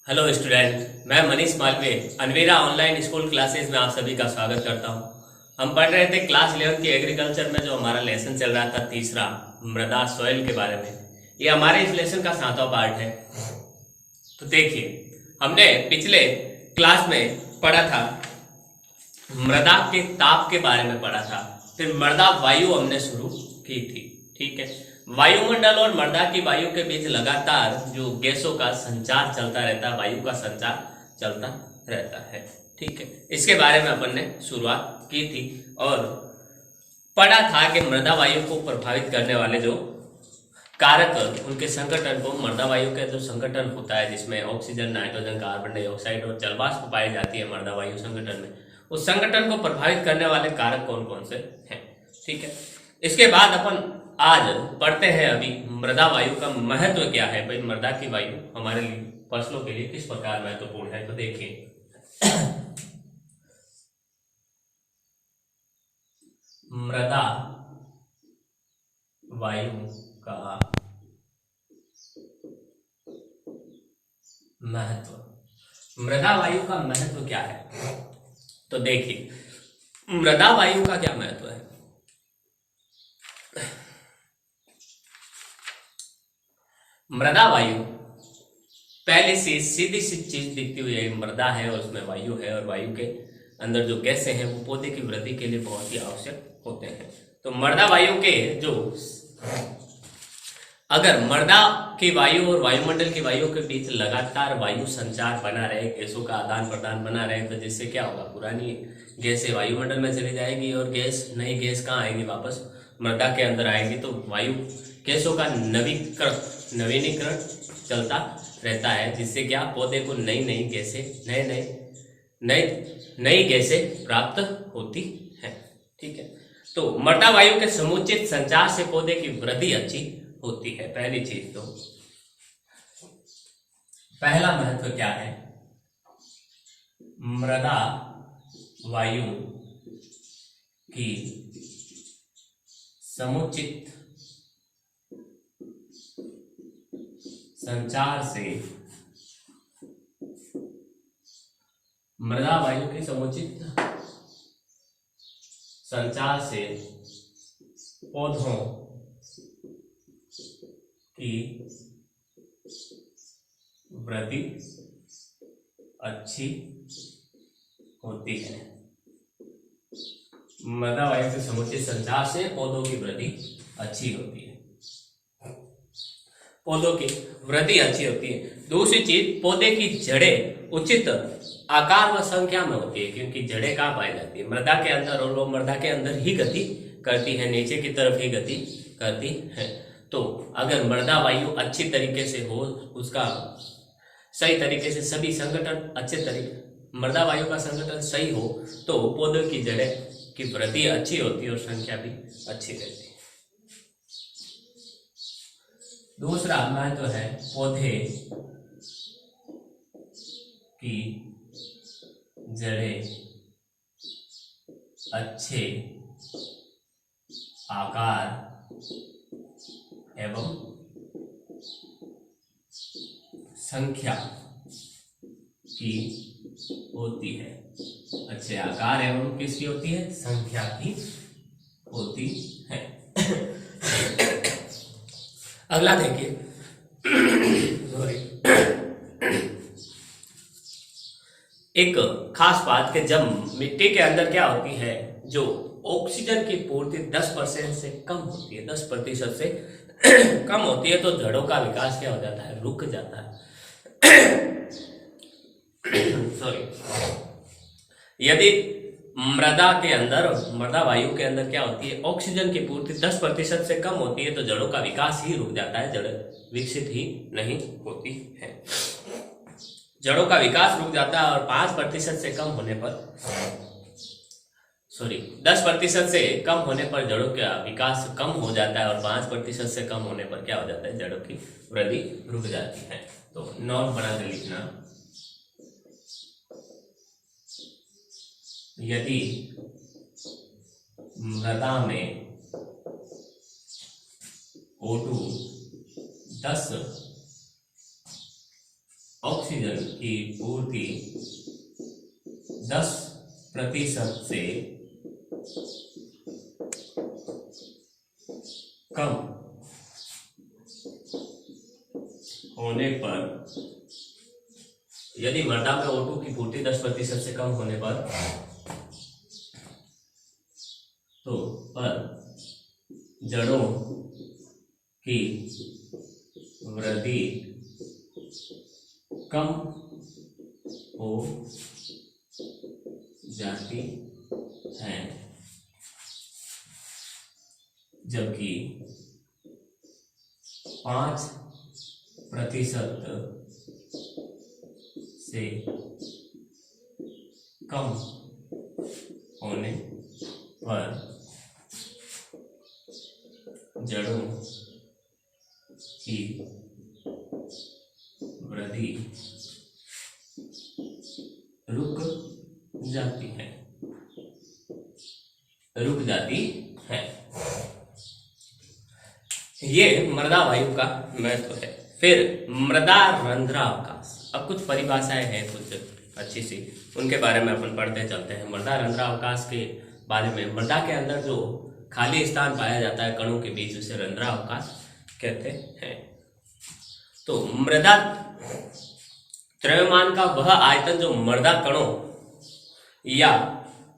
Hello student, मैं Manish Malviya Anveera online school classes में आप सभी का स्वागत करता हूं। हम पढ़ रहे थे क्लास 11 की एग्रीकल्चर में जो हमारा लेसन चल रहा था तीसरा मृदा सॉइल के बारे में। ये हमारे इस लेसन का 7वां पार्ट है। तो देखिए, हमने पिछले क्लास में पढ़ा था मृदा के ताप के बारे में पढ़ा था, फिर मृदा वायु हमने शुरू की थी। ठीक है, वायुमंडल और मृदा की वायु के बीच लगातार जो गैसों का संचार चलता रहता है, वायु का संचार चलता रहता है। ठीक है, इसके बारे में अपन ने शुरुआत की थी और पढ़ा था कि मृदा वायु को प्रभावित करने वाले जो कारक, उनके संगठन को मृदा वायु का जो संगठन होता है जिसमें ऑक्सीजन, नाइट्रोजन, कार्बन डाइऑक्साइड और जलवाष्प पाई जाती है मृदा वायु संगठन में, उस संगठन को प्रभावित करने वाले कारक कौन कौन से हैं। ठीक है, इसके बाद अपन आज पढ़ते हैं अभी मृदा वायु का महत्व क्या है। भाई, मृदा की वायु हमारे लिए, फसलों के लिए किस प्रकार महत्वपूर्ण है। तो देखिए, मृदा वायु का महत्व, मृदा वायु का महत्व क्या है। तो देखिए, मृदा वायु का क्या महत्व है। मृदा वायु पहले से सीधी सी चीज दिखती हुई है, मृदा है और उसमें वायु है, और वायु के अंदर जो गैसें हैं वो पौधे की वृद्धि के लिए बहुत ही आवश्यक होते हैं। तो मृदा वायु के जो, अगर मृदा की वायु और वायुमंडल की वायु के बीच लगातार वायु संचार बना रहे, गैसों का आदान प्रदान बना रहे, तो जिससे क्या होगा, पुरानी गैसें वायुमंडल में चली जाएगी और नई गैस कहाँ आएगी, वापस मृदा के अंदर आएगी। तो वायु गैसों का नवीनीकरण चलता रहता है, जिससे क्या, पौधे को नई नई गैसें नई गैसें प्राप्त होती है। ठीक है, तो मृदा वायु के समुचित संचार से पौधे की वृद्धि अच्छी होती है। पहली चीज तो, पहला महत्व क्या है, मृदा वायु की समुचित संचार से, मृदा वायु की समुचित संचार से पौधों की वृद्धि अच्छी होती है। मृदा वायु के समुचित संचार से पौधों की वृद्धि अच्छी होती है, पौधों की वृद्धि अच्छी होती है। दूसरी चीज, पौधे की जड़ें उचित आकार व संख्या में होती है, क्योंकि जड़ें कहाँ पाई जाती है, मृदा के अंदर, और वो मृदा के अंदर ही गति करती है, नीचे की तरफ ही गति करती है। तो अगर मृदा वायु अच्छी तरीके से हो, उसका सही तरीके से सभी संगठन अच्छे तरीके, मृदा वायु का संगठन सही हो, तो पौधों की जड़ें की वृद्धि अच्छी होती है और संख्या भी अच्छी रहती है। दूसरा महत्व है, पौधे की जड़ें अच्छे आकार एवं संख्या की होती है। अच्छे आकार एवं किसकी होती है, संख्या की होती है। अगला देखिए, सॉरी, एक खास बात कि जब मिट्टी के अंदर क्या होती है, जो ऑक्सीजन की पूर्ति 10% से कम होती है, 10% से कम होती है, तो जड़ों का विकास क्या हो जाता है, रुक जाता है। सॉरी, यदि मृदा के अंदर, मृदा वायु के अंदर क्या होती है, ऑक्सीजन की पूर्ति 10% से कम होती है, तो जड़ों का विकास ही रुक जाता है, जड़ विकसित ही नहीं होती है, जड़ों का विकास रुक जाता है। और 5% से कम होने पर, सॉरी, 10% से कम होने पर जड़ों का विकास कम हो जाता है, और 5% से कम होने पर क्या हो जाता है, जड़ों की वृद्धि रुक जाती है। तो नोट बना के लिखना, यदि मृदा में O2 10 ऑक्सीजन की पूर्ति 10% से कम होने पर, यदि मृदा में O2 की पूर्ति 10% से कम होने पर, तो पर जड़ों की वृद्धि कम हो जाती है, जबकि 5% से कम होने पर जड़ों की वृद्धि रुक जाती है, ये मृदा वायु का महत्व है। फिर मृदा रंध्रावकाश, अब कुछ परिभाषाएं हैं कुछ अच्छी सी, उनके बारे में अपन पढ़ते चलते हैं। मृदा रंध्रावकाश के बारे में, मृदा के अंदर जो खाली स्थान पाया जाता है कणों के बीच, उसे रंध्रावकाश कहते हैं। तो मृदा द्रव्यमान का वह आयतन जो मृदा कणों या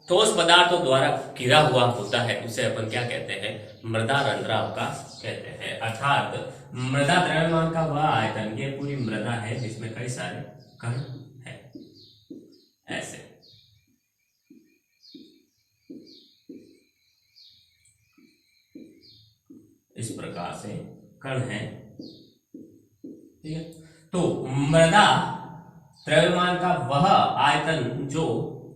ठोस पदार्थों द्वारा घिरा हुआ होता है, उसे अपन क्या कहते हैं? मृदा रंध्रावकाश कहते हैं। अर्थात मृदा द्रव्यमान का वह आयतन, ये पूरी मृदा है जिसमें कई सारे कण हैं, ऐसे। इस प्रकार से कण हैं, ठीक है। तो मृदा द्रव्यमान का वह आयतन जो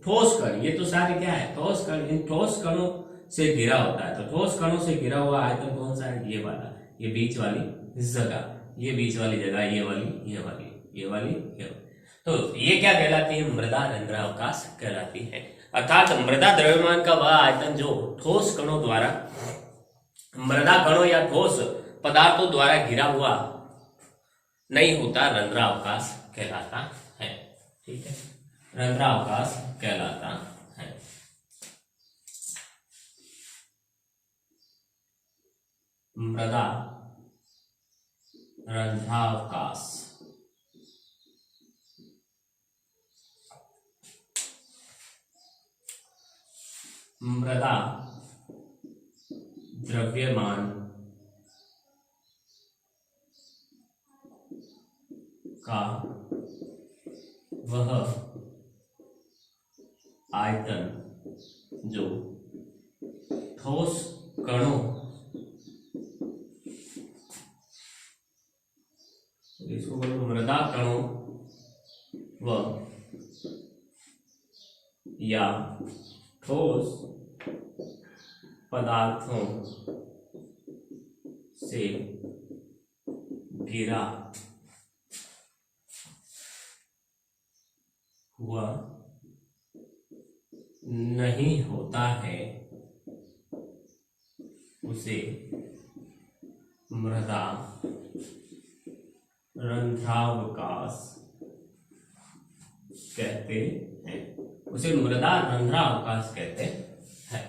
ठोस कण, ये तो सारे क्या है? ठोस कण। इन ठोस कणों से घिरा होता है। तो ठोस कणों से घिरा हुआ आयतन कौन सा है? ये वाला, ये बीच वाली जगह, ये बीच वाली जगह, ये वाली, ये वाली, ये वाली, ये वाली। तो ये क्या कहलाती है? मृदा रंध्रावकाश कहलाती है। अर्थात मृदा द्रव्यमान का वह आयतन जो ठोस कणों द्वारा, मृदा कणों या ठोस पदार्थों द्वारा घिरा हुआ नहीं होता, रंध्रावकाश कहलाता है। ठीक है, रंध्रावकाश कहलाता है। मृदा रंध्रावकाश मृदा द्रव्यमान का वह आयतन जो ठोस कणों, इसको बोलो मृदा कणों व या ठोस पदार्थों से घिरा हुआ नहीं होता है, उसे मृदा रंध्रावकाश कहते हैं। उसे मृदा रंध्रावकाश कहते हैं।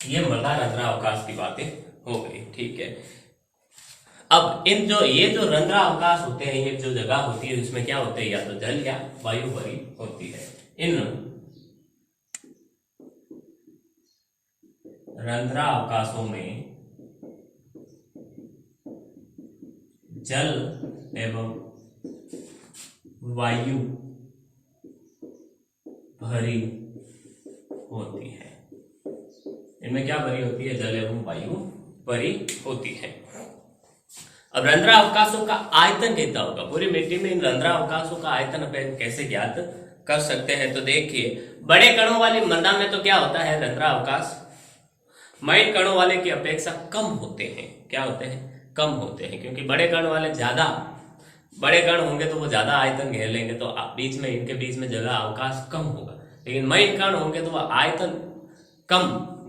ये मृदा रंध्रावकाश की बातें हो गई, ठीक है। अब इन जो ये जो रंध्रावकाश होते हैं, ये जो जगह होती है उसमें क्या होते हैं? या तो जल या वायु भरी होती है। इन रंध्रावकाशों में जल एवं वायु भरी होती है। इनमें क्या भरी होती है? जल एवं वायु भरी होती है। अब रंध्रावकाशों का आयतन कितना होगा? पूरी मिट्टी में इन रंध्रावकाशों का आयतन अपन कैसे ज्ञात कर सकते हैं? तो देखिए, बड़े कणों वाली मृदा में तो क्या होता है? रंध्रावकाश महीन कणों वाले की अपेक्षा कम होते हैं। क्या होते हैं? कम होते हैं, क्योंकि बड़े कण वाले ज्यादा, बड़े कण होंगे तो वो ज्यादा आयतन घेर लेंगे, तो बीच में, इनके बीच में जगह अवकाश कम होगा। लेकिन महीन कण होंगे तो वह आयतन कम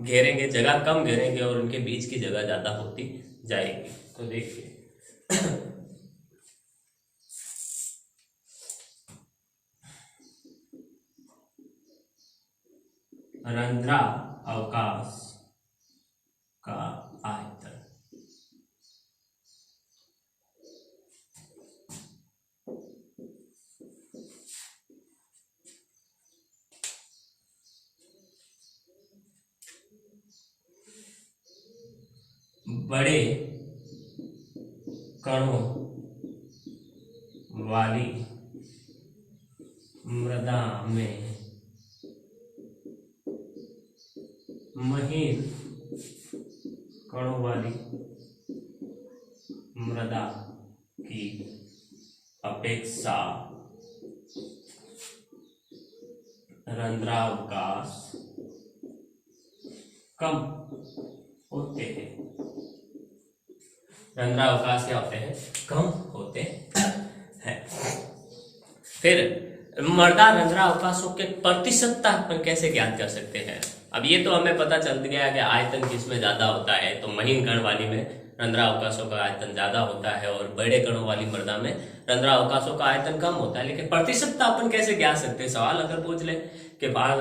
घेरेंगे, जगह कम घेरेंगे और उनके बीच की जगह ज्यादा होती जाएगी। तो देखिए रंध्रा अवकाश का आयतन। बड़े कणों वाली मृदा में महीन कणों वाली मृदा की अपेक्षा रंध्रावकाश कम होते हैं। रंध्रावकाश क्या होते हैं? कम होते हैं। फिर मृदा रंध्रावकाशों के प्रतिशतता अपन कैसे ज्ञात कर सकते हैं? अब ये तो हमें पता चल गया कि आयतन किसमें ज्यादा होता है, तो महीन कण वाली में रंध्रावकाशों का आयतन ज्यादा होता है और बड़े कणों वाली मृदा में रंध्रावकाशों का आयतन कम होता है। लेकिन प्रतिशतता अपन कैसे ज्ञात सकते हैं? सवाल अगर पूछ ले कि मान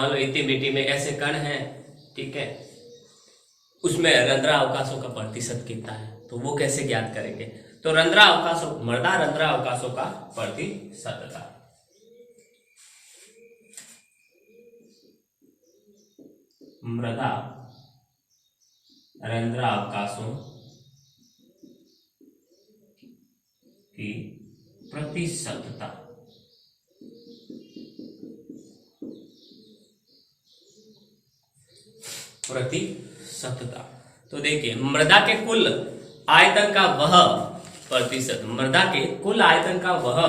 लो इतनी मिट्टी में ऐसे कण हैं, ठीक है, उसमें रंध्रावकाशों का प्रतिशत कितना है, तो वो कैसे ज्ञात करेंगे? तो मृदा रंध्रावकाशों का प्रतिशतता। मृदा रंध्रावकाशों की प्रतिशतता। तो देखिए, मृदा के कुल आयतन का वह प्रतिशत, मृदा के कुल आयतन का वह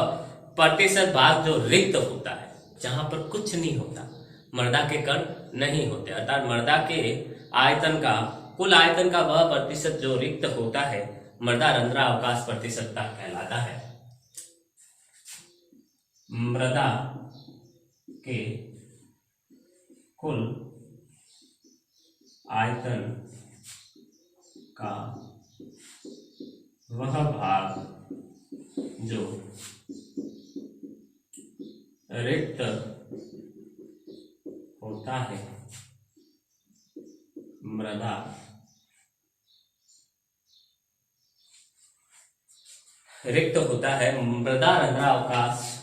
प्रतिशत भाग जो रिक्त होता है, जहां पर कुछ नहीं होता, मृदा के कण नहीं होते, अर्थात मृदा के आयतन का कुल आयतन का वह प्रतिशत जो रिक्त होता है, मृदा रंध्रावकाश प्रतिशतता कहलाता है। मृदा के कुल आयतन का वह भाग जो रिक्त होता है, मृदा रिक्त होता है, मृदा रंध्रावकाश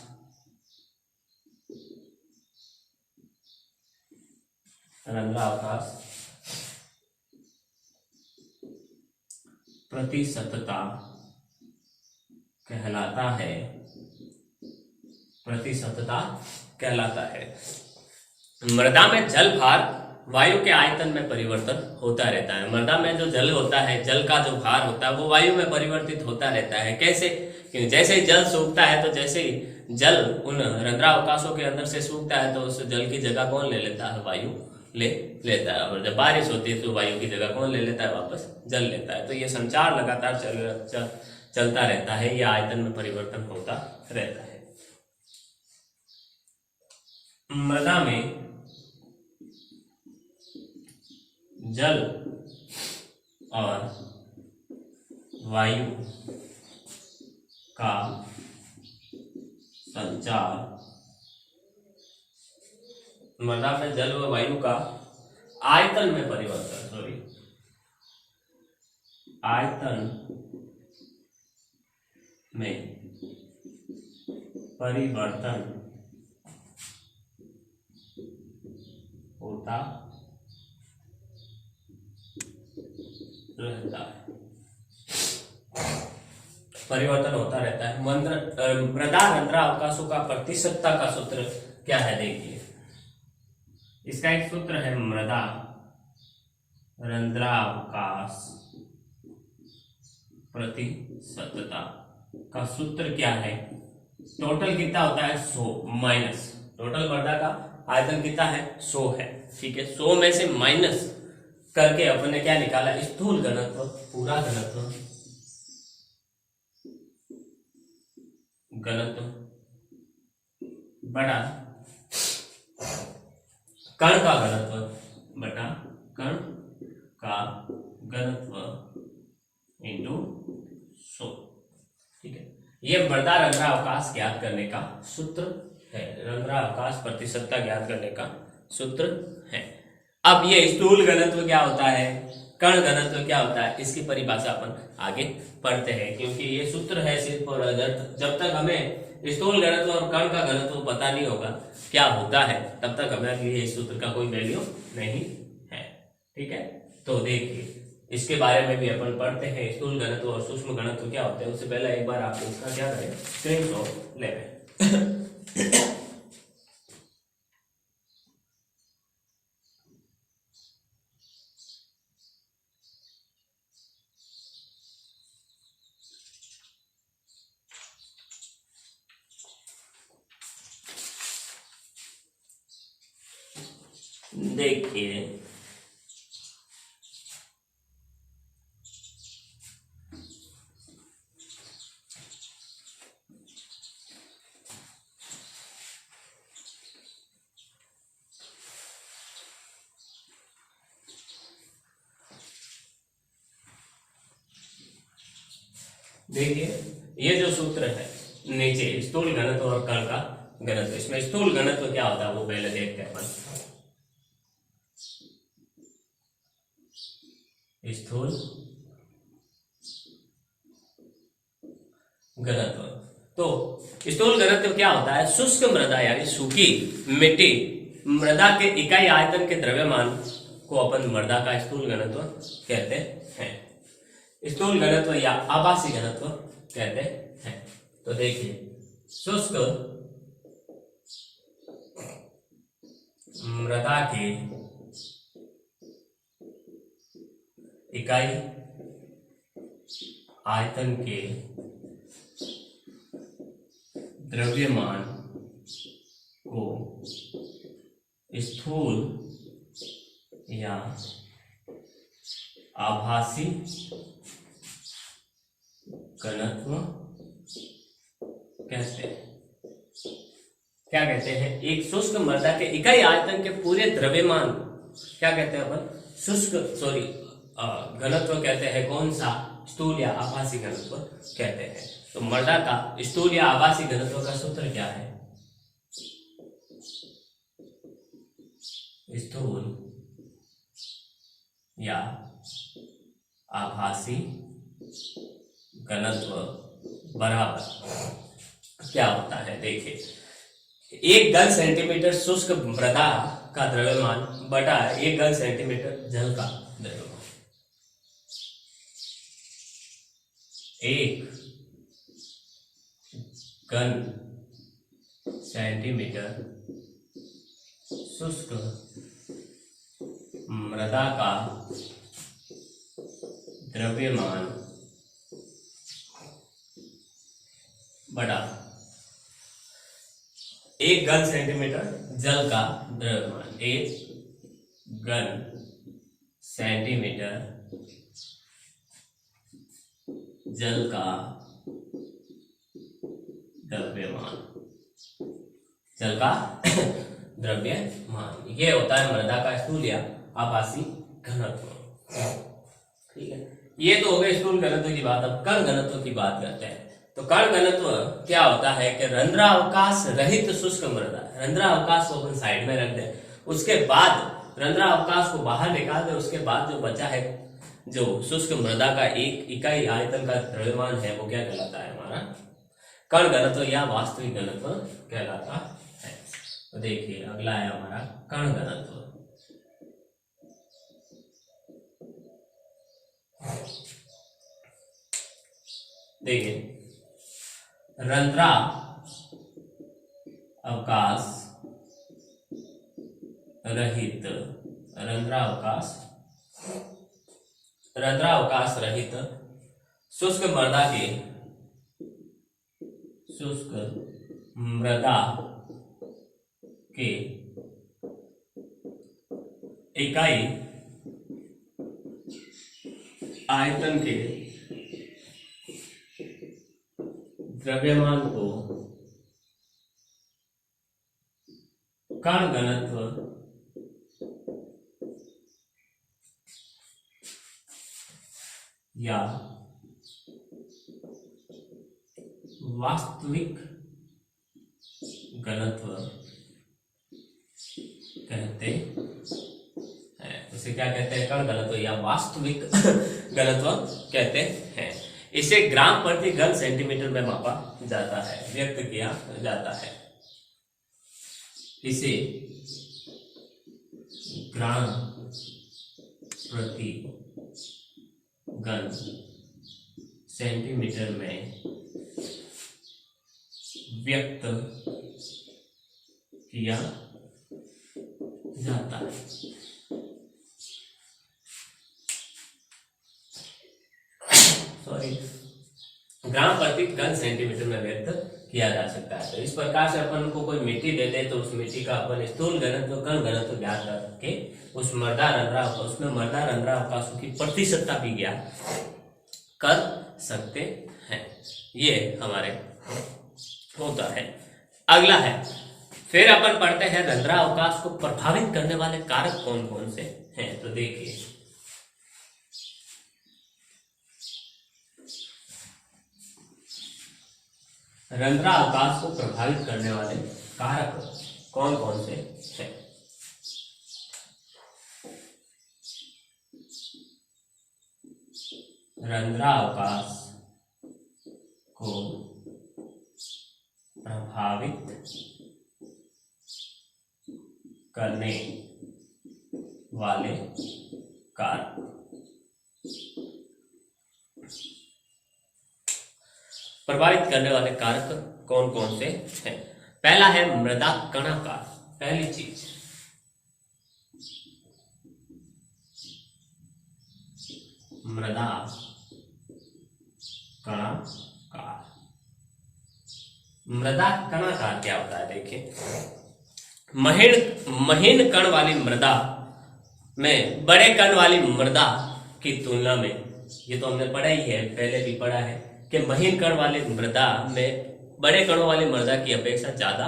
प्रतिशतता कहलाता है। प्रतिशतता कहलाता है। मृदा में जल भार वायु के आयतन में परिवर्तन होता रहता है। मृदा में जो जल होता है, जल का जो भार होता है, वो वायु में परिवर्तित होता रहता है। कैसे? क्योंकि जैसे ही जल सूखता है, तो जैसे ही जल उन रंध्रावकाशों के अंदर से सूखता है, तो उस जल की जगह कौन ले लेता है? वायु ले लेता है। और जब बारिश होती है, तो वायु की जगह कौन ले लेता है? वापस जल लेता है। तो ये संचार लगातार चलता रहता है, ये आयतन में परिवर्तन होता रहता है। मृदा में जल और वायु का संचार, मृदा में जल व वायु का आयतन में परिवर्तन, आयतन में परिवर्तन होता रहता है। परिवर्तन होता रहता है। मृदा रंध्रावकाशों का प्रतिशतता का सूत्र क्या है? देखिए, इसका एक सूत्र है, मृदा रंध्रावकाश प्रतिशतता का सूत्र क्या है? टोटल कितना होता है? 100 माइनस, टोटल मृदा का आयतन कितना है? 100 है, ठीक है। 100 में से माइनस करके अपने क्या निकाला? स्थूल घनत्व, पूरा घनत्व बटा कण का घनत्व बटा कण का घनत्व इंटू 100, ठीक है। ये मृदा रंध्रावकाश ज्ञात करने का सूत्र है, रंध्रावकाश प्रतिशतता ज्ञात करने का सूत्र है। अब ये स्थूल घनत्व क्या होता है, कण घनत्व क्या होता है, इसकी परिभाषा अपन आगे पढ़ते हैं, क्योंकि ये सूत्र है सिर्फ और जब तक हमें स्थूल घनत्व और कण का घनत्व पता नहीं होगा क्या होता है, तब तक हमें लिए इस सूत्र का कोई वैल्यू नहीं है। ठीक है, तो देखिए इसके बारे में भी अपन पढ़ते हैं, स्थूल घनत्व और सूक्ष्म घनत्व क्या होते हैं। उससे पहले एक बार आपको इसका क्या करें, स्क्रीनशॉट ले लें। देखिए देखिए ये जो सूत्र है नीचे, स्थूल घनत्व और कण का घनत्व, इसमें स्थूल घनत्व क्या होता है वो पहले देखते हैं अपन। स्थूल घनत्व, तो स्थूल घनत्व क्या होता है, शुष्क मृदा यानी सूखी मिट्टी मृदा के इकाई आयतन के द्रव्यमान को अपन मृदा का स्थूल घनत्व कहते हैं, स्थूल घनत्व या आभासी घनत्व कहते हैं। तो देखिए शुष्क मृदा के इकाई आयतन के द्रव्यमान को स्थूल या आभासी घनत्व कहते हैं। क्या कहते हैं, एक शुष्क मृदा के इकाई आयतन के पूरे द्रव्यमान क्या कहते हैं अपन, शुष्क घनत्व कहते हैं। कौन सा, स्थूल या आभासी घनत्व कहते हैं। तो मृदा का स्थूल या आभासी घनत्व का सूत्र क्या है, स्थूल या आभासी घनत्व बराबर क्या होता है। देखिए 1 घन सेंटीमीटर शुष्क मृदा का द्रव्यमान बटा 1 घन सेंटीमीटर जल का द्रव्यमान। 1 घन सेंटीमीटर शुष्क मृदा का द्रव्यमान बड़ा 1 घन सेंटीमीटर जल का द्रव्यमान। 1 घन सेंटीमीटर जल का द्रव्यमान, जल का द्रव्यमान, ये होता है मृदा का स्थूल या आभासी घनत्व। ठीक है, ये तो हो गए स्थूल घनत्व की बात। अब कण घनत्व की बात करते हैं। तो कण घनत्व क्या होता है कि रंध्रावकाश रहित शुष्क मृदा, रंध्रावकाश को अपन साइड में रख दें, उसके बाद रंध्रावकाश को बाहर निकाल दें, उसके बाद जो बचा है जो शुष्क मृदा का एक इकाई आयतन का द्रव्यमान है वो क्या कहलाता है, हमारा कण घनत्व या वास्तविक घनत्व कहलाता है। तो देखिए अगला है हमारा कण घनत्व। देखिए रंध्रा अवकाश रहित, रंध्रावकाश रहित शुष्क मृदा के, शुष्क मृदा के इकाई आयतन के द्रव्यमान को कण घनत्व या वास्तविक घनत्व कहते हैं। उसे क्या कहते हैं? कण घनत्व या वास्तविक घनत्व कहते हैं। इसे ग्राम प्रति घन सेंटीमीटर में मापा जाता है, व्यक्त किया जाता है। इसे ग्राम प्रति घन सेंटीमीटर में व्यक्त किया जाता है। सॉरी, ग्राम प्रति घन सेंटीमीटर में व्यक्त किया जा सकता है। तो इस प्रकार से अपन को कोई मिट्टी दे दे तो उस मिट्टी का अपन स्थूल घनत्व, कण घनत्व ज्ञात करके उस मृदा रंध्राव, उसमें मृदा रंध्रावकाशों की प्रतिशतता भी ज्ञात कर सकते हैं। ये हमारे होता है। अगला है, फिर अपन पढ़ते हैं रंध्रावकाश को प्रभावित करने वाले कारक कौन कौन से हैं। तो देखिए, रंध्रावकाश को प्रभावित करने वाले कारक कौन कौन से हैं। रंध्रावकाश को प्रभावित करने वाले कारक। प्रभावित करने वाले कारक कौन कौन से हैं? पहला है मृदा कणाकार। पहली चीज, मृदा कणाकार। मृदा कणाकार क्या होता है? देखिए, महीन कण वाली मृदा में बड़े कण वाली मृदा की तुलना में, ये तो हमने पढ़ा ही है, पहले भी पढ़ा है कि महीन कण वाली मृदा में बड़े कणों वाली मृदा की अपेक्षा ज्यादा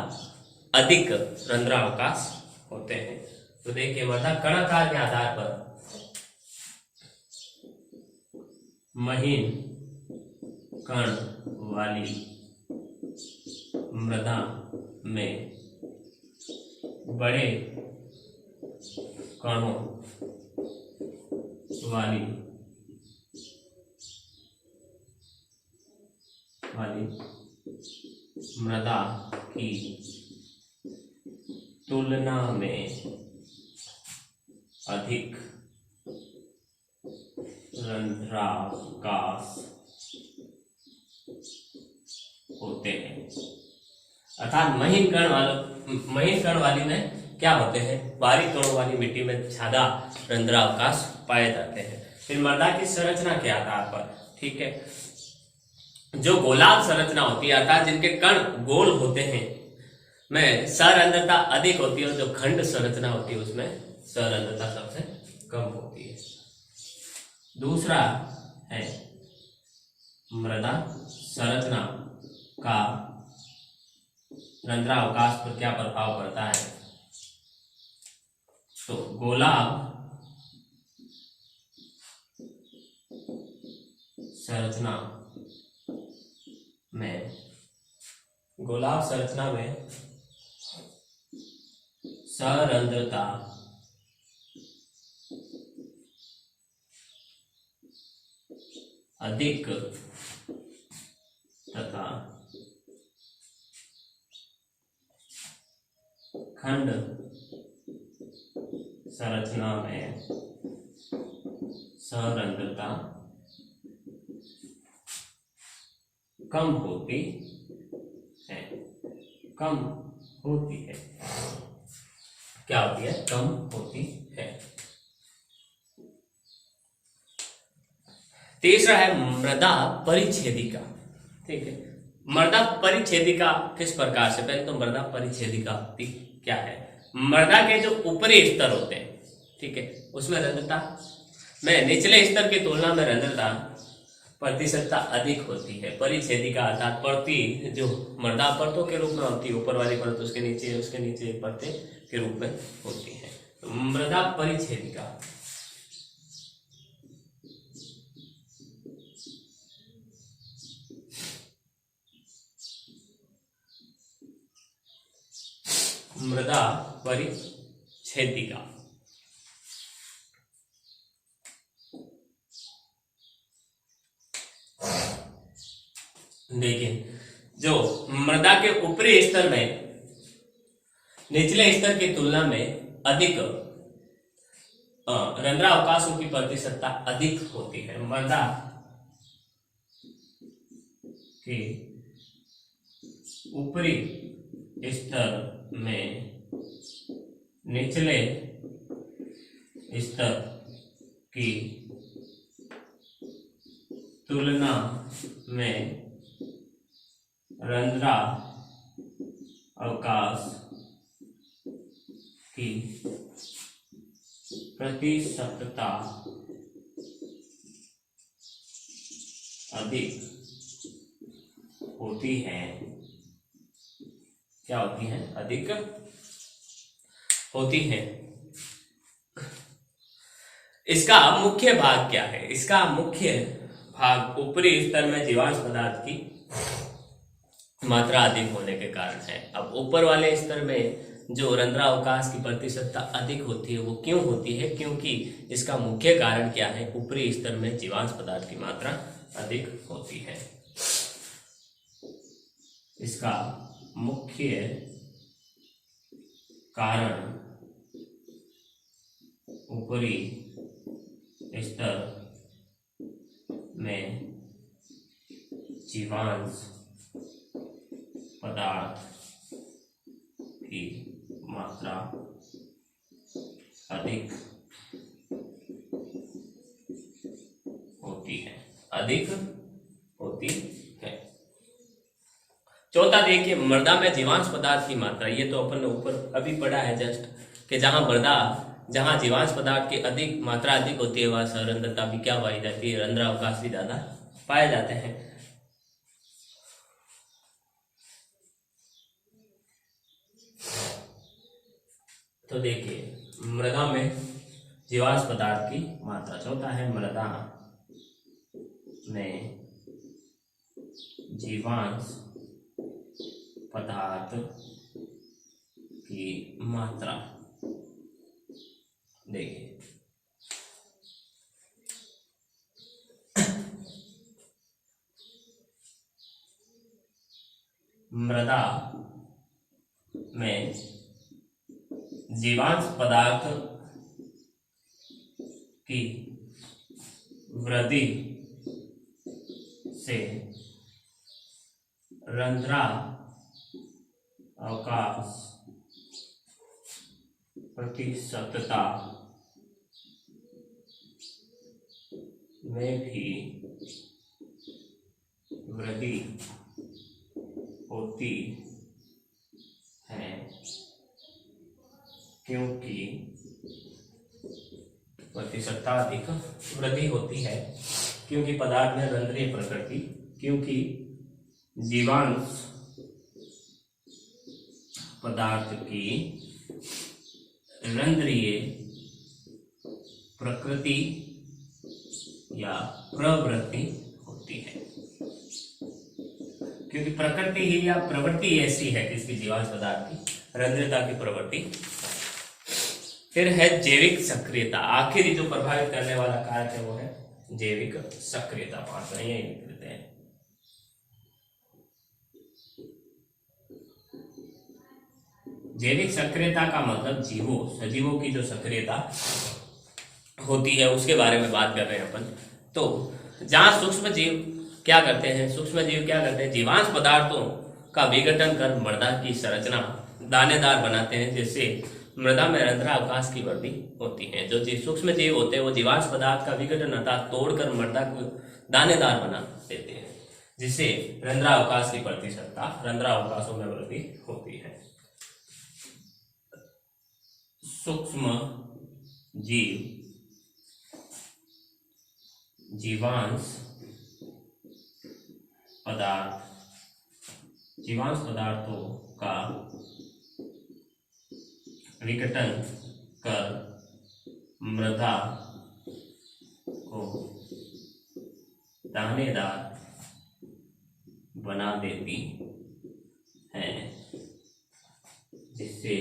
अधिक रंध्रावकाश होते हैं। तो देखिए, मृदा कणाकार के आधार पर महीन कण वाली मृदा में बड़े कणों वाली मृदा की तुलना में अधिक रंध्रावकाश होते हैं। अर्थात महीन कण वाली में क्या होते हैं? बारीक कणों वाली मिट्टी में ज्यादा रंध्रावकाश पाए जाते हैं। फिर मृदा की संरचना के आधार पर, ठीक है, जो गोलाकार संरचना होती है, अर्थात जिनके कण गोल होते हैं, में सरंध्रता अधिक होती है, और जो खंड संरचना होती है उसमें सरंध्रता सबसे कम होती है। दूसरा है मृदा संरचना का रंध्रावकाश पर क्या प्रभाव पड़ता है। तो गोलाकार संरचना में सरंध्रता अधिक तथा खंड संरचना में सरंध्रता कम होती है। कम होती है, क्या होती है? कम होती है। तीसरा है मृदा परिच्छेदिका। ठीक है, मृदा परिच्छेदिका किस प्रकार से? पहले तो मृदा परिच्छेदिका क्या है? मृदा के जो ऊपरी स्तर होते हैं, ठीक है, उसमें रंध्रता में निचले स्तर की तुलना में रंध्रता प्रतिशतता अधिक होती है। परिच्छेदिका अर्थात परती जो मृदा परतों के रूप में होती है, ऊपर वाली परत उसके नीचे परतें के रूप में होती है। तो मृदा परिच्छेदिका मृदा परिच्छेदिका छेदिका। देखिए, जो मृदा के ऊपरी स्तर में निचले स्तर की तुलना में अधिक रंध्रावकाशों की प्रतिशतता अधिक होती है। मृदा के ऊपरी स्तर में निचले स्तर की तुलना में रंध्रा अवकाश की प्रतिशतता अधिक होती है। क्या होती है? अधिक होती है। इसका मुख्य भाग क्या है? इसका मुख्य भाग ऊपरी स्तर में जीवाश्म पदार्थ की मात्रा अधिक होने के कारण है। अब ऊपर वाले स्तर में जो रंध्रावकाश की प्रतिशतता अधिक होती है, वो क्यों होती है? क्योंकि इसका मुख्य कारण क्या है? ऊपरी स्तर में जीवाश्म पदार्थ की मात्रा अधिक होती है। इसका मुख्य कारण ऊपरी स्तर में जीवाश्म पदार्थ की मात्रा अधिक होती है। अधिक होती है। चौथा देखिए, मृदा में जीवाश्म पदार्थ की मात्रा। ये तो अपन ने ऊपर अभी पढ़ा है जस्ट, कि जहां जीवाश्म पदार्थ की अधिक मात्रा अधिक होती है, वहां संरंध्रता भी क्या पाई जाती है? रंध्रावकाश भी ज्यादा पाए जाते हैं। तो देखिए, मृदा में जीवाश्म पदार्थ की मात्रा। चौथा है मृदा में जीवाश्म पदार्थ की मात्रा। देखिए, मृदा में जीवाश्म पदार्थ की वृद्धि से रंध्रा अवकाश प्रतिशतता में भी वृद्धि होती है, क्योंकि प्रतिशतता अधिक वृद्धि होती है क्योंकि पदार्थ में रंध्रीय प्रकृति, क्योंकि जीवाश्म पदार्थ की रंध्रीय प्रकृति या प्रवृत्ति होती है। क्योंकि प्रकृति ही या प्रवृत्ति ऐसी है किसी जीवाश्म पदार्थ की रंध्रता की प्रवृत्ति। फिर है जैविक सक्रियता। आखिरी जो प्रभावित करने वाला कारक है वो है जैविक सक्रियता। पांचवा यही लिख देते हैं। जैविक सक्रियता का मतलब सजीवों की जो सक्रियता होती है उसके बारे में बात कर रहे हैं अपन। तो जहां सूक्ष्म जीव क्या करते हैं? जीवाश्म पदार्थों का विघटन कर मृदा की संरचना दानेदार बनाते हैं, जिससे मृदा में रंध्रावकाश की वृद्धि होती है। जो सूक्ष्म जीव होते हैं वो जीवाश्म पदार्थ का विघटन अर्थात तोड़कर मृदा को दानेदार बना देते हैं, जिससे रंध्रावकाश की प्रतिशतता रंध्रावकाशों में वृद्धि होती है। सूक्ष्म जीव जीवाश्म पदार्थों का विघटन कर मृदा को दानेदार बना देती है, जिससे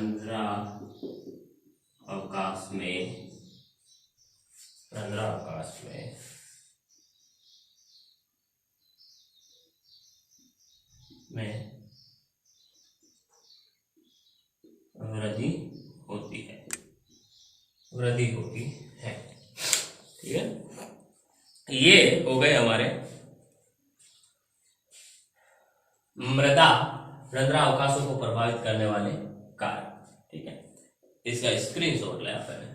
रंध्रा अवकाश में वृद्धि होती है ठीक है। ये हो गए हमारे मृदा रंध्रा अवकाशों को प्रभावित करने वाले कारक। ठीक है, इसका स्क्रीनशॉट ले पहले।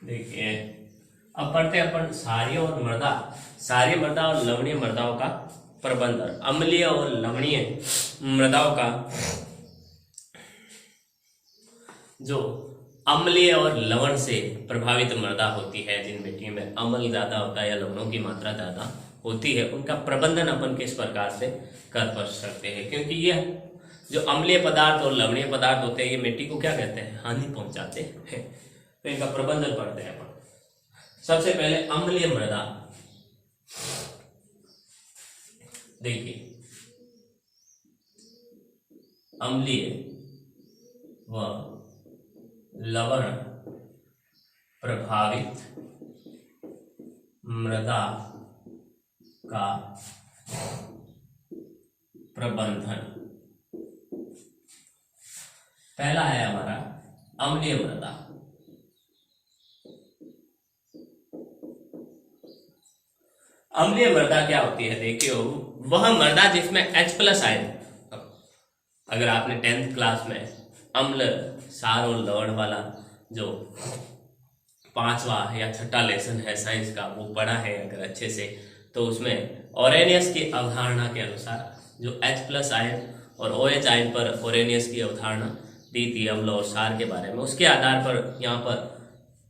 देखिए, अब पढ़ते हैं अपन क्षारीय मृदा और लवणीय मृदाओं का प्रबंधन। अम्लीय और लवणीय मृदाओं का, जो अम्लीय और लवण से प्रभावित मृदा होती है, जिन मिट्टी में अम्ल ज्यादा होता है या लवणों की मात्रा ज्यादा होती है, उनका प्रबंधन अपन किस प्रकार से कर सकते हैं। क्योंकि यह जो अम्लीय पदार्थ और लवणीय पदार्थ होते हैं, ये मिट्टी को क्या कहते हैं, हानि पहुंचाते हैं। तो इनका प्रबंधन पढ़ते हैं अपन। सबसे पहले अम्लीय मृदा। देखिए, अम्लीय व लवण प्रभावित मृदा का प्रबंधन। पहला है हमारा अम्लीय मृदा। अम्लीय मृदा क्या होती है? देखिए, वह मृदा जिसमें H+ आयन, अगर आपने 10th क्लास में अम्ल, क्षार और लवण वाला जो 5वां या 6ठा लेसन है साइंस का, वो पढ़ा है अगर अच्छे से, तो उसमें ओरेनियस की अवधारणा के अनुसार जो H+ आयन और OH आयन पर ओरेनियस की अवधारणा दी थी अम्ल और क्षार के बारे में, उसके आधार पर यहाँ पर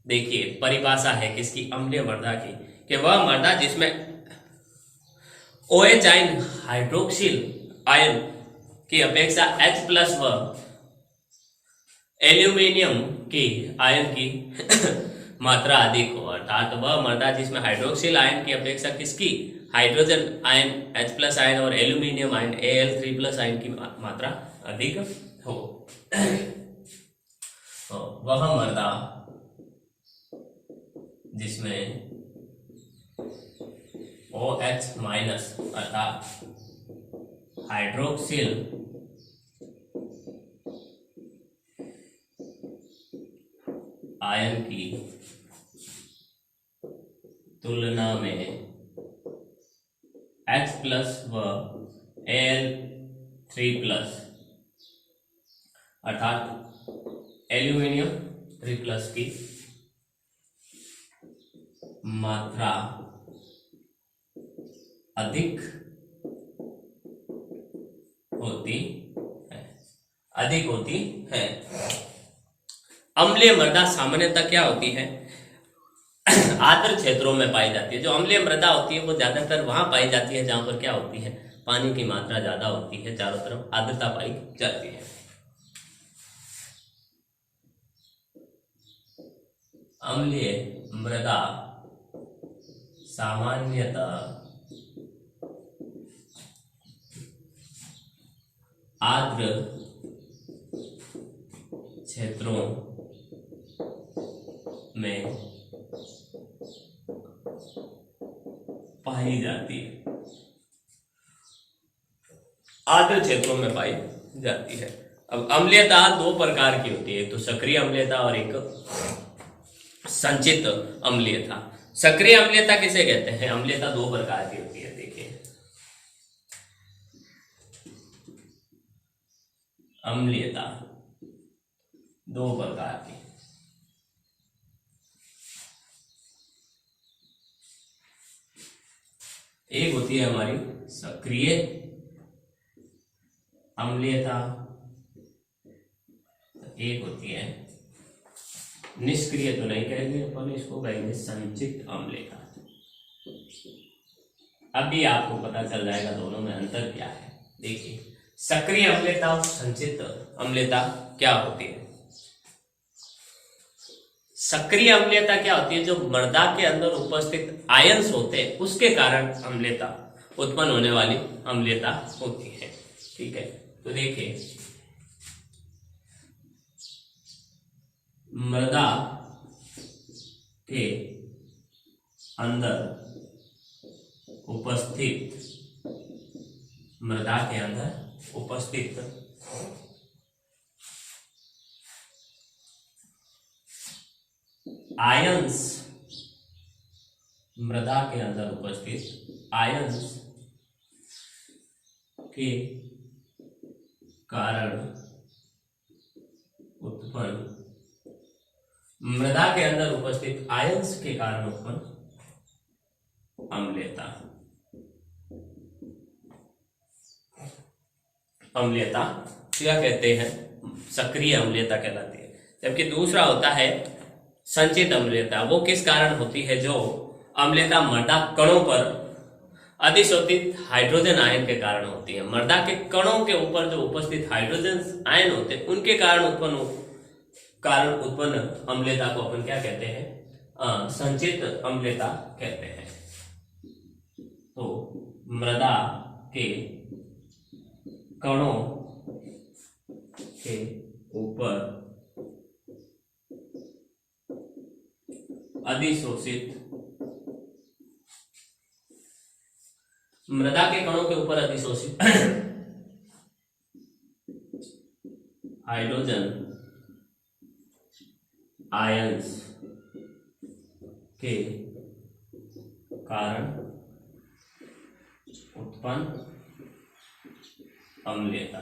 देखिए परिभाषा है किसकी, अम्लीय मृदा की, कि वह मृदा जिसमें OH आयन हाइड्रोक्सिल आयन की अपेक्षा H+ व एल्यूमिनियम की आयन की मात्रा अधिक हो। अर्थात वह मृदा जिसमें हाइड्रोक्सिल आयन की अपेक्षा किसकी, हाइड्रोजन आयन H+ आयन और एल्यूमिनियम आयन Al3+ आयन की मात्रा अधिक हो। तो वह मृदा जिसमें OH- अर्थात हाइड्रोक्सिल आयन की तुलना में H+ व Al3+ अर्थात एल्यूमिनियम 3+ की मात्रा अधिक होती है। अम्लीय मृदा सामान्यतः क्या होती है, आर्द्र क्षेत्रों में पाई जाती है। जो अम्लीय मृदा होती है वो ज्यादातर वहां पाई जाती है जहां पर क्या होती है, पानी की मात्रा ज्यादा होती है, चारों तरफ आर्द्रता पाई जाती है। अम्लीय मृदा सामान्यतः आर्द्र क्षेत्रों में पाई जाती है, आर्द्र क्षेत्रों में पाई जाती है। अब अम्लीयता दो प्रकार की होती है, एक तो सक्रिय अम्लीयता और एक संचित अम्लीयता। सक्रिय अम्लीयता किसे कहते हैं? अम्लीयता दो प्रकार की होती है। देखिए, अम्लीयता दो प्रकार की, एक होती है हमारी सक्रिय अम्लीयता, एक होती है निष्क्रिय तो नहीं कहेंगे अपन, इसको कहेंगे संचित अम्लता। अभी आपको पता चल जाएगा दोनों में अंतर क्या है। देखिए, सक्रिय अम्लता और संचित अम्लता क्या होती है। सक्रिय अम्लता क्या होती है, जो मृदा के अंदर उपस्थित आयंस होते हैं उसके कारण अम्लता उत्पन्न होने वाली अम्लता होती है। ठीक है, तो देखिए, मृदा के अंदर उपस्थित आयंस, मृदा के अंदर उपस्थित आयंस के कारण उत्पन्न, मृदा के अंदर उपस्थित आयंस के कारण उत्पन्न अम्लता, अम्लता क्या कहते हैं, सक्रिय अम्लता कहलाती है। जबकि दूसरा होता है संचित अम्लता। वो किस कारण होती है, जो अम्लता मृदा कणों पर अधिशोषित हाइड्रोजन आयन के कारण होती है। मृदा के कणों के ऊपर जो उपस्थित हाइड्रोजन आयन होते हैं उनके कारण उत्पन्न अम्लता को अपन क्या कहते हैं, संचित अम्लता कहते हैं। तो मृदा के कणों के ऊपर अधिशोषित, मृदा के कणों के ऊपर अधिशोषित हाइड्रोजन आयंस के कारण उत्पन्न अम्लता,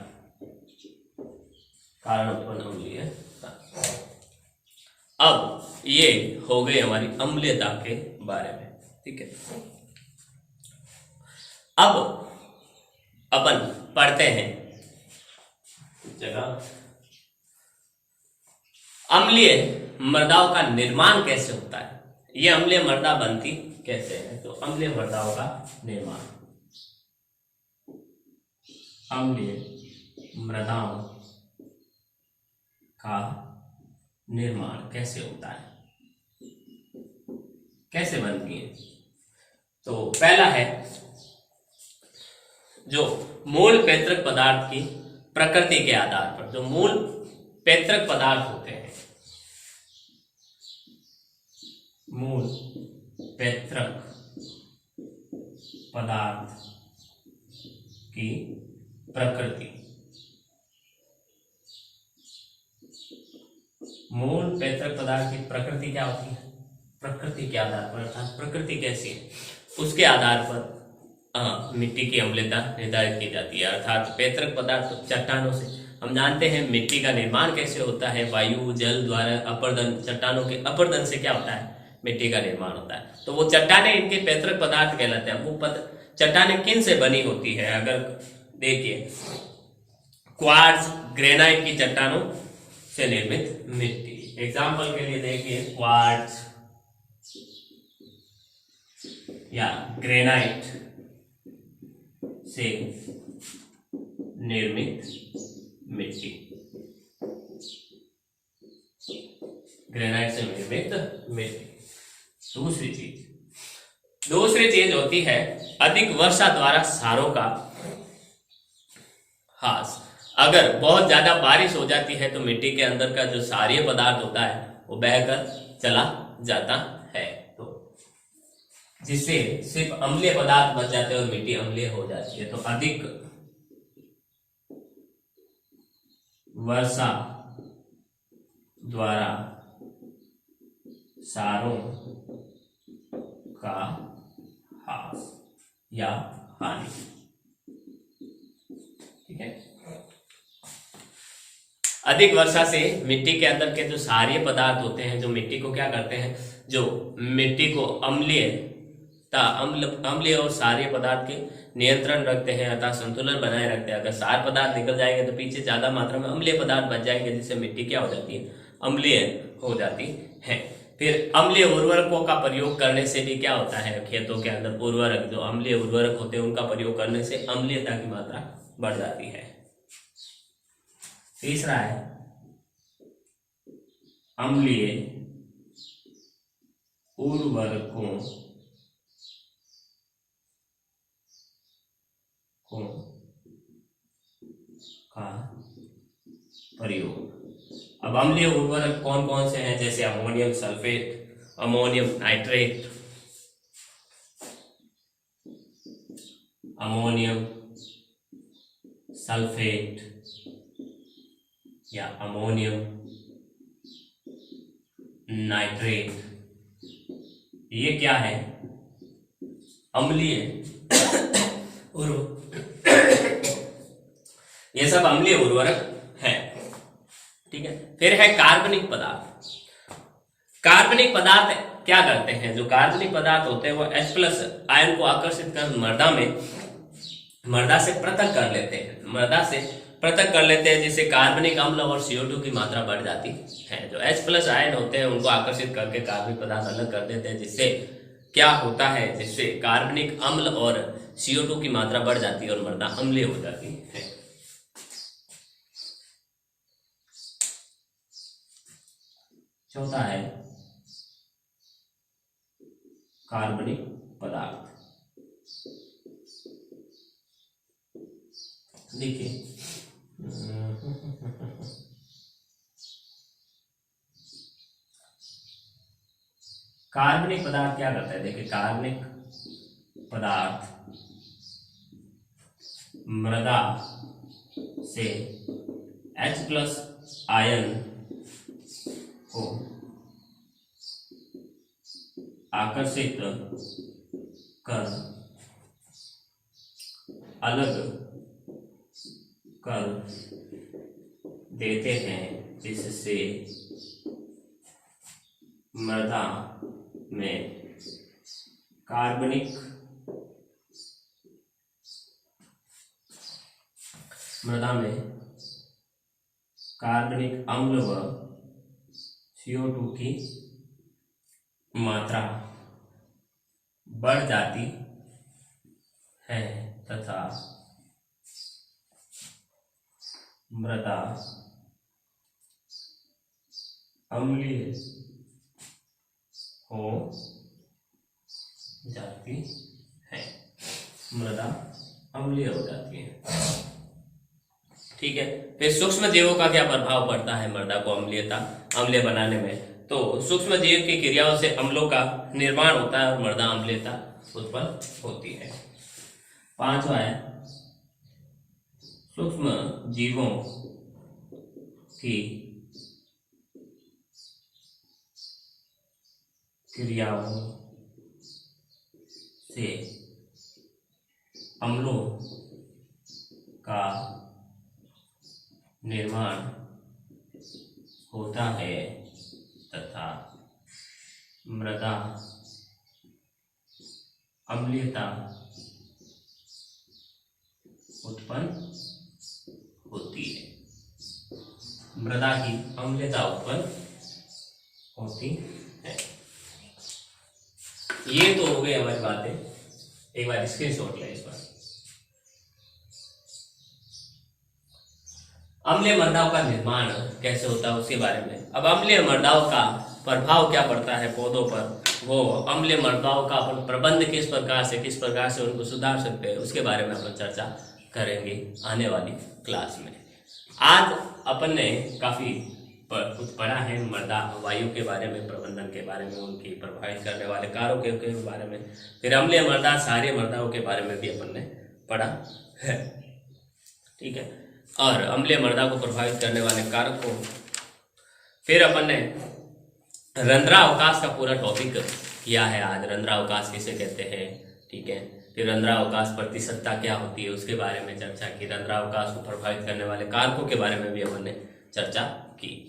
अब ये हो गई हमारी अम्लता के बारे में। ठीक है, अब अपन पढ़ते हैं जगह अम्लीय मृदाओं का निर्माण कैसे होता है, ये अम्लीय मृदा बनती कैसे है। तो अम्लीय मृदाओं का निर्माण, अम्लीय मृदाओं का निर्माण कैसे होता है, कैसे बनती है। तो पहला है जो मूल पैतृक पदार्थ की प्रकृति के आधार पर, जो मूल पैतृक पदार्थ होते हैं, मूल पैतृक पदार्थ की प्रकृति, मूल पैतृक पदार्थ की प्रकृति क्या होती है, प्रकृति के आधार पर, अर्थात प्रकृति कैसी है उसके आधार पर मिट्टी की अम्लता निर्धारित की जाती है। अर्थात पैतृक पदार्थ चट्टानों से, हम जानते हैं मिट्टी का निर्माण कैसे होता है, वायु जल द्वारा अपरदन, चट्टानों के अपरदन से क्या होता है, मिट्टी का निर्माण होता है। तो वो चट्टाने इनके पैतृक पदार्थ कहलाते हैं। वो चट्टाने किन से बनी होती है, अगर देखिए क्वार्ट्ज, ग्रेनाइट की चट्टानों से निर्मित मिट्टी। एग्जाम्पल के लिए देखिए क्वार्ट्ज या ग्रेनाइट से निर्मित मिट्टी, ग्रेनाइट से निर्मित मिट्टी। दूसरी चीज होती है अधिक वर्षा द्वारा सारों का ह्रास। अगर बहुत ज्यादा बारिश हो जाती है तो मिट्टी के अंदर का जो क्षारीय पदार्थ होता है वो बहकर चला जाता है, तो जिससे सिर्फ अम्लीय पदार्थ बच जाते हैं और मिट्टी अम्लीय हो जाती है। तो अधिक वर्षा द्वारा सारों का ह्रास या हानि। ठीक है, अधिक वर्षा से मिट्टी के अंदर के जो क्षारीय पदार्थ होते हैं, जो मिट्टी को क्या करते हैं, जो मिट्टी को अम्लीय और क्षारीय पदार्थ के नियंत्रण रखते हैं, अर्थात संतुलन बनाए रखते हैं। अगर क्षार पदार्थ निकल जाएंगे तो पीछे ज्यादा मात्रा में अम्लीय पदार्थ बच जाएंगे, जिससे मिट्टी क्या हो जाती है, अम्लीय हो जाती हैं। फिर अम्लीय उर्वरकों का प्रयोग करने से भी क्या होता है, खेतों के अंदर उर्वरक जो अम्लीय उर्वरक होते हैं उनका प्रयोग करने से अम्लीयता की मात्रा बढ़ जाती है। तीसरा है अम्लीय उर्वरकों का प्रयोग। अब अम्लीय उर्वरक कौन कौन से हैं, जैसे ammonium sulphate, ammonium nitrate, ammonium sulphate या अमोनियम नाइट्रेट, ये क्या है, अम्लीय उर्वरक, ये सब अम्लीय उर्वरक है। ठीक है। फिर है कार्बनिक पदार्थ। कार्बनिक पदार्थ क्या करते हैं, जो कार्बनिक पदार्थ होते हैं वो H+ आयन को आकर्षित कर मृदा से पृथक कर लेते हैं, जिससे कार्बनिक अम्ल और CO2 की मात्रा बढ़ जाती है। जो H+ आयन होते हैं उनको आकर्षित करके कार्बनिक पदार्थ अलग कर देते हैं, जिससे क्या होता है, जिससे कार्बनिक अम्ल और CO2 की मात्रा बढ़ जाती है और मृदा अम्लीय हो जाती है। चौथा है कार्बनिक पदार्थ। देखिए कार्बनिक पदार्थ क्या करता है, देखिए कार्बनिक पदार्थ मृदा से H+ आयन को आकर्षित कर अलग कर देते हैं, जिससे मृदा में कार्बनिक अम्ल व CO2 की मात्रा बढ़ जाती है तथा मृदा अम्लीय हो जाती है। ठीक है। फिर सूक्ष्म जीवों का क्या प्रभाव पड़ता है मृदा को अम्लीय बनाने में, तो सूक्ष्म जीव की क्रियाओं से अम्लों का निर्माण होता है और मृदा अम्लीयता उत्पन्न होती है। पांचवा है सूक्ष्म जीवों की क्रियाओं से अम्लों का निर्माण होता है तथा मृदा अम्लीयता उत्पन्न होती है। मृदा की अम्लीयता उत्पन्न होती है। ये तो हो गई हमारी बातें, एक बार स्क्रीनशॉट लें इस पर। अम्लीय मृदाओं का निर्माण कैसे होता है उसके बारे में। अब अम्लीय मृदाओं का प्रभाव क्या पड़ता है पौधों पर, वो अम्लीय मृदाओं का अपन प्रबंध किस प्रकार से उनको सुधार सकते हैं उसके बारे में अपन चर्चा करेंगे आने वाली क्लास में। आज अपन ने काफी कुछ पढ़ा है मृदा वायु के बारे में, प्रबंधन के बारे में, उनकी प्रभावित करने वाले कारकों के बारे में, फिर अम्लीय मृदा क्षारीय मृदाओं के बारे में भी अपन ने पढ़ा है। ठीक है। और अम्लीय मृदा को प्रभावित करने वाले कारकों, फिर अपन ने रंध्रावकाश का पूरा टॉपिक किया है आज, रंध्रावकाश किसे कहते हैं। ठीक है। फिर रंध्रावकाश प्रतिशतता क्या होती है उसके बारे में चर्चा की, रंध्रावकाश को प्रभावित करने वाले कारकों के बारे में भी अपन ने चर्चा की।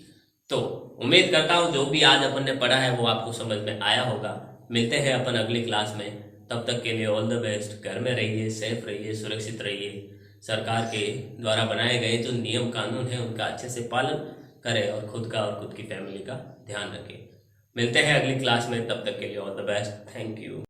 तो उम्मीद करता हूँ जो भी आज अपन ने पढ़ा है वो आपको समझ में आया होगा। मिलते हैं अपन अगली क्लास में, तब तक के लिए ऑल द बेस्ट। घर में रहिए, सेफ रहिए, सुरक्षित रहिए। सरकार के द्वारा बनाए गए जो नियम कानून है उनका अच्छे से पालन करें और खुद का और खुद की फैमिली का ध्यान रखें। मिलते हैं अगली क्लास में, तब तक के लिए all the best. Thank you.